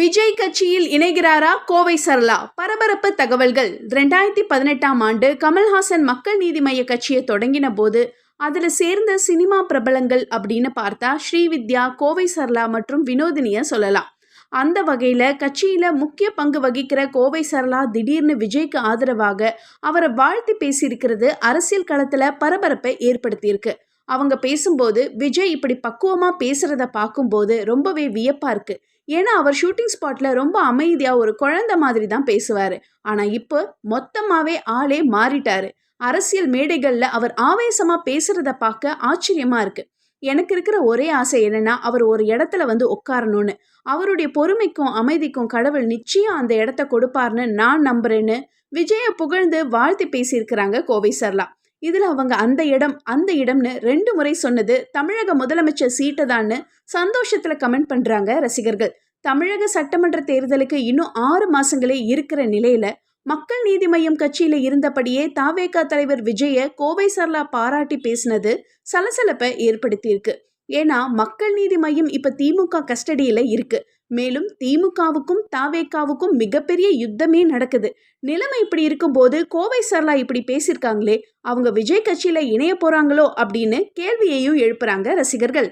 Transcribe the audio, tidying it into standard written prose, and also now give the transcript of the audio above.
விஜய் கட்சியில் இணைகிறாரா கோவை சரளா? பரபரப்பு தகவல்கள். 2018ஆம் ஆண்டு கமல்ஹாசன் மக்கள் நீதி மய்ய கட்சியை தொடங்கின போது அதுல சேர்ந்த சினிமா பிரபலங்கள் அப்படின்னு பார்த்தா ஸ்ரீவித்யா, கோவை சரளா மற்றும் வினோதினிய சொல்லலாம். அந்த வகையில கட்சியில முக்கிய பங்கு வகிக்கிற கோவை சரளா திடீர்னு விஜய்க்கு ஆதரவாக அவரை வாழ்த்தி பேசியிருக்கிறது அரசியல் களத்துல பரபரப்பை ஏற்படுத்தியிருக்கு. அவங்க பேசும்போது விஜய் இப்படி பக்குவமா பேசுறத பார்க்கும்போது ரொம்பவே வியப்பா இருக்கு. ஏன்னா அவர் ஷூட்டிங் ஸ்பாட்ல ரொம்ப அமைதியா ஒரு குழந்தை மாதிரி தான் பேசுவாரு. ஆனா இப்போ மொத்தமாவே ஆளே மாறிட்டாரு. அரசியல் மேடைகள்ல அவர் ஆவேசமா பேசுறத பார்க்க ஆச்சரியமா இருக்கு. எனக்கு இருக்கிற ஒரே ஆசை என்னன்னா அவர் ஒரு இடத்துல வந்து உட்காரணும்னு. அவருடைய பொறுமைக்கும் அமைதிக்கும் கடவுள் நிச்சயம் அந்த இடத்த கொடுப்பார்னு நான் நம்புறேன்னு விஜய புகழ்ந்து வாழ்த்தி பேசியிருக்கிறாங்க கோவை சரளா. இதுல அவங்க அந்த இடம்னு 2 முறை சொன்னது தமிழக முதலமைச்சர் சீட்டு தான்னு சந்தோஷத்துல கமெண்ட் பண்றாங்க ரசிகர்கள். தமிழக சட்டமன்ற தேர்தலுக்கு இன்னும் 6 மாசங்களே இருக்கிற நிலையில மக்கள் நீதி மய்யம் கட்சியில இருந்தபடியே தாவேகா தலைவர் விஜய கோவை சரளா பாராட்டி பேசினது சலசலப்பை ஏற்படுத்தியிருக்கு. ஏன்னா மக்கள் நீதி மய்யம் இப்ப திமுக கஸ்டடியில இருக்கு. மேலும் திமுகவுக்கும் தாவேகாவுக்கும் மிகப்பெரிய யுத்தமே நடக்குது. நிலைமை இப்படி இருக்கும்போது கோவை சரளா இப்படி பேசியிருக்காங்களே, அவங்க விஜய் கட்சியில இணைய போறாங்களோ அப்படின்னு கேள்வியையும் எழுப்புறாங்க ரசிகர்கள்.